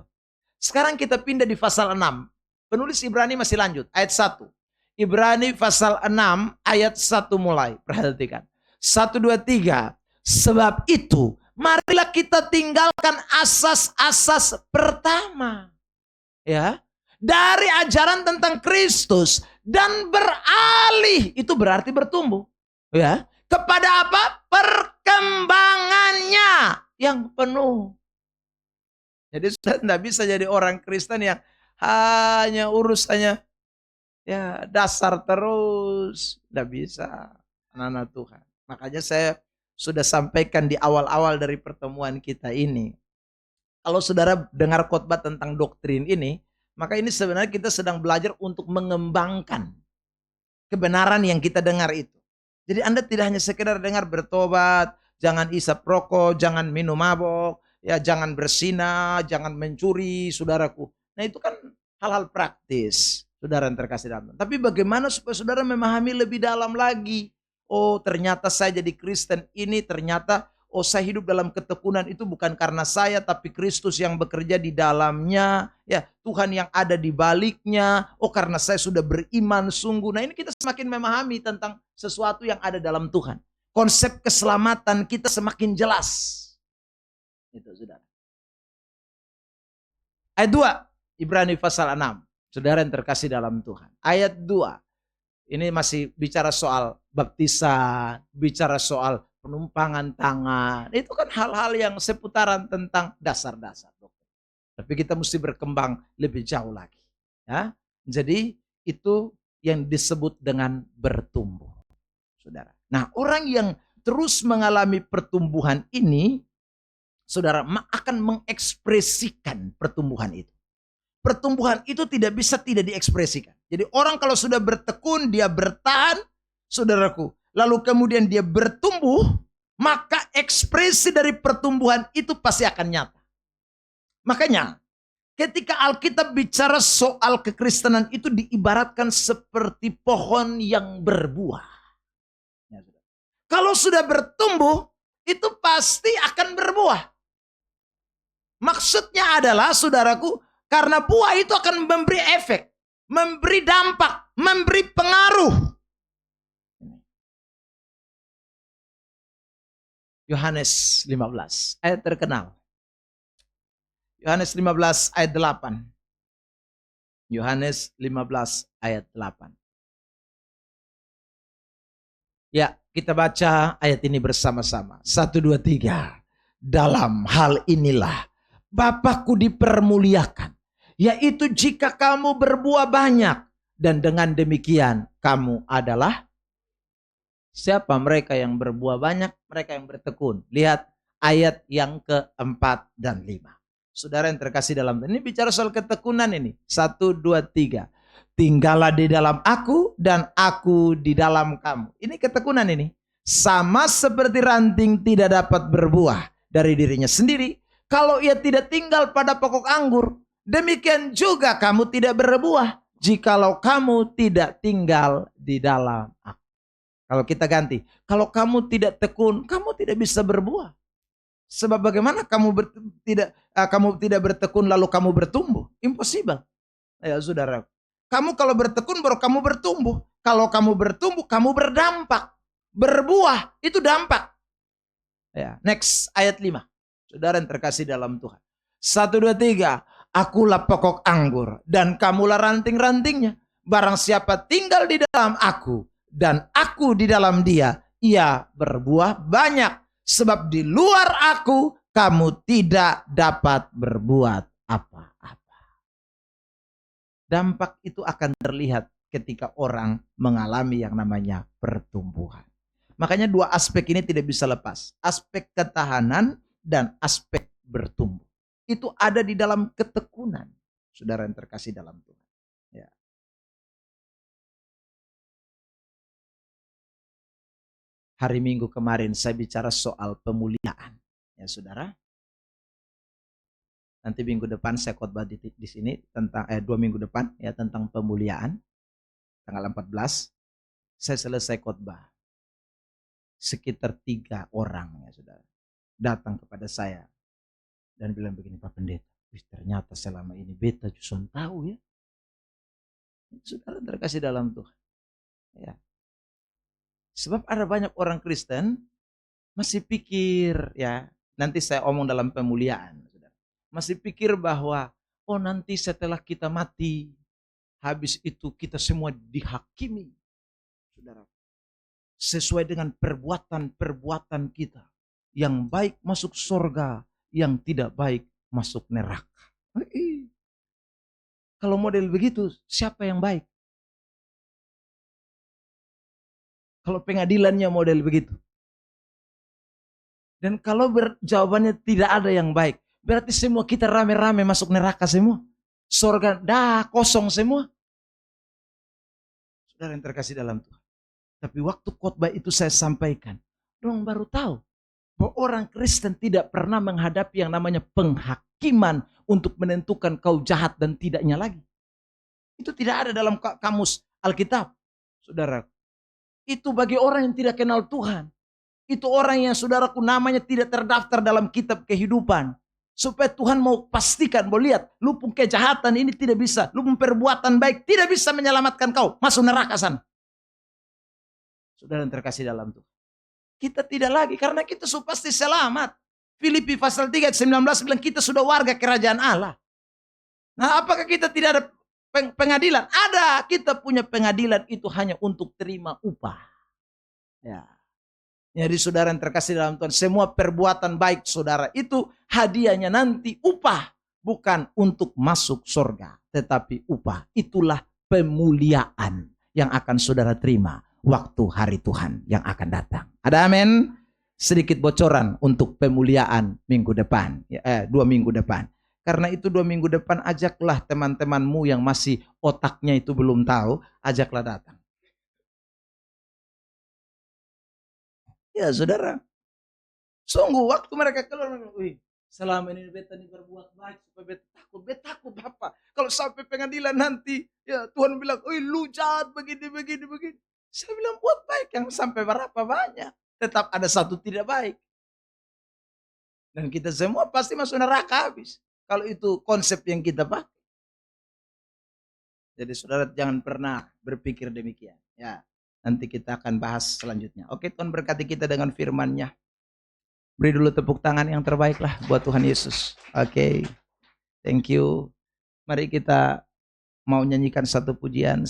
Sekarang kita pindah di pasal 6. Penulis Ibrani masih lanjut, ayat 1. Ibrani pasal 6 ayat 1 mulai. Perhatikan. 1, 2, 3. Sebab itu, marilah kita tinggalkan asas-asas pertama. Ya. Dari ajaran tentang Kristus. Dan beralih. Itu berarti bertumbuh. Ya. Kepada apa? Perkembangannya yang penuh. Jadi sudah tidak bisa jadi orang Kristen yang hanya urusannya ya dasar terus. Tidak bisa, anak-anak Tuhan. Makanya saya sudah sampaikan di awal-awal dari pertemuan kita ini. Kalau saudara dengar khotbah tentang doktrin ini, maka ini sebenarnya kita sedang belajar untuk mengembangkan kebenaran yang kita dengar itu. Jadi Anda tidak hanya sekedar dengar bertobat, jangan isap rokok, jangan minum mabok, ya jangan berzina, jangan mencuri, saudaraku. Nah itu kan hal-hal praktis, saudara yang terkasih dalam. Tapi bagaimana supaya saudara memahami lebih dalam lagi? Oh ternyata saya jadi Kristen ini, ternyata oh saya hidup dalam ketekunan itu bukan karena saya, tapi Kristus yang bekerja di dalamnya. Ya Tuhan yang ada di baliknya. Oh karena saya sudah beriman sungguh. Nah ini kita semakin memahami tentang sesuatu yang ada dalam Tuhan. Konsep keselamatan kita semakin jelas. Itu saudara. Ayat 2. Ibrani pasal 6. Saudara yang terkasih dalam Tuhan. Ayat 2. Ini masih bicara soal baptisan, bicara soal penumpangan tangan. Itu kan hal-hal yang seputaran tentang dasar-dasar. Tapi kita mesti berkembang lebih jauh lagi. Ya. Jadi itu yang disebut dengan bertumbuh. Saudara. Nah orang yang terus mengalami pertumbuhan ini, saudara akan mengekspresikan pertumbuhan itu. Pertumbuhan itu tidak bisa tidak diekspresikan. Jadi orang kalau sudah bertekun, dia bertahan, saudaraku. Lalu kemudian dia bertumbuh, maka ekspresi dari pertumbuhan itu pasti akan nyata. Makanya ketika Alkitab bicara soal kekristenan itu diibaratkan seperti pohon yang berbuah. Kalau sudah bertumbuh, itu pasti akan berbuah. Maksudnya adalah, saudaraku, karena buah itu akan memberi efek, memberi dampak, memberi pengaruh. Yohanes 15, ayat terkenal. Yohanes 15 ayat 8. Yohanes 15 ayat 8. Ya, kita baca ayat ini bersama-sama. 1, 2, 3. Dalam hal inilah Bapakku dipermuliakan, yaitu jika kamu berbuah banyak, dan dengan demikian kamu adalah siapa? Mereka yang berbuah banyak, mereka yang bertekun. Lihat ayat yang ke-4 dan 5. Saudara yang terkasih dalam ini bicara soal ketekunan ini. 1, 2, 3. tinggallah di dalam aku dan aku di dalam kamu. Ini ketekunan ini. Sama seperti ranting tidak dapat berbuah dari dirinya sendiri kalau ia tidak tinggal pada pokok anggur, demikian juga kamu tidak berbuah jikalau kamu tidak tinggal di dalam aku. Kalau kita ganti, kalau kamu tidak tekun, kamu tidak bisa berbuah. Sebab bagaimana kamu tidak bertekun lalu kamu bertumbuh? Impossible. Ya saudara, kamu kalau bertekun baru kamu bertumbuh. Kalau kamu bertumbuh, kamu berdampak. Berbuah, itu dampak. Ya, next ayat 5. Saudara yang terkasih dalam Tuhan. 1, 2, 3. Akulah pokok anggur dan kamulah ranting-rantingnya. Barang siapa tinggal di dalam aku dan aku di dalam dia, ia berbuah banyak. Sebab di luar aku, kamu tidak dapat berbuat apa-apa. Dampak itu akan terlihat ketika orang mengalami yang namanya pertumbuhan. Makanya dua aspek ini tidak bisa lepas. Aspek ketahanan dan aspek bertumbuh. Itu ada di dalam ketekunan. Saudara yang terkasih dalam Tuhan. Ya. Hari Minggu kemarin saya bicara soal pemuliaan. Ya saudara. Nanti minggu depan saya khotbah di sini tentang 2 minggu depan ya tentang pemuliaan. Tanggal 14 saya selesai khotbah. Sekitar 3 orang ya saudara datang kepada saya dan bilang begini, Pak Pendeta, ternyata selama ini beta justru tahu ya. Saudara terkasih dalam Tuhan. Ya. Sebab ada banyak orang Kristen masih pikir ya, nanti saya omong dalam pemuliaan, saudara. Masih pikir bahwa oh nanti setelah kita mati, habis itu kita semua dihakimi, saudara. Sesuai dengan perbuatan-perbuatan kita. Yang baik masuk surga, yang tidak baik masuk neraka. Kalau model begitu, siapa yang baik? Kalau pengadilannya model begitu. Dan kalau jawabannya tidak ada yang baik, berarti semua kita rame-rame masuk neraka semua. Surga dah kosong semua. Saudara yang terkasih dalam Tuhan. Tapi waktu khotbah itu saya sampaikan, dong baru tahu bahwa orang Kristen tidak pernah menghadapi yang namanya penghakiman untuk menentukan kau jahat dan tidaknya lagi. Itu tidak ada dalam kamus Alkitab, saudara. Itu bagi orang yang tidak kenal Tuhan. Itu orang yang saudaraku namanya tidak terdaftar dalam kitab kehidupan. Supaya Tuhan mau pastikan, mau lihat, lu pun kejahatan ini tidak bisa, lu pun perbuatan baik tidak bisa menyelamatkan kau, masuk neraka sana. Saudara yang terkasih dalam Tuhan. Kita tidak lagi, karena kita sudah pasti selamat. Filipi pasal 3 ayat 19 bilang kita sudah warga kerajaan Allah. Nah apakah kita tidak ada pengadilan? Ada, kita punya pengadilan itu hanya untuk terima upah. Ya. Jadi saudara yang terkasih dalam Tuhan, semua perbuatan baik saudara itu hadiahnya nanti upah. Bukan untuk masuk surga, tetapi upah. Itulah pemuliaan yang akan saudara terima waktu hari Tuhan yang akan datang. Ada amin? Sedikit bocoran untuk pemuliaan minggu depan, 2 minggu depan. Karena itu 2 minggu depan ajaklah teman-temanmu yang masih otaknya itu belum tahu, ajaklah datang. Ya saudara, sungguh waktu mereka keluar, wih, selama ini beta ini berbuat baik supaya beta takut apa? Kalau sampai pengadilan nanti, ya Tuhan bilang, wih lu jahat begini. Saya bilang buat baik yang sampai berapa banyak, tetap ada satu tidak baik. Dan kita semua pasti masuk neraka habis. Kalau itu konsep yang kita pakai. Jadi saudara jangan pernah berpikir demikian. Ya, nanti kita akan bahas selanjutnya. Oke, Tuhan berkati kita dengan firman-Nya. Beri dulu tepuk tangan yang terbaik lah buat Tuhan Yesus. Oke, thank you. Mari kita mau nyanyikan satu pujian.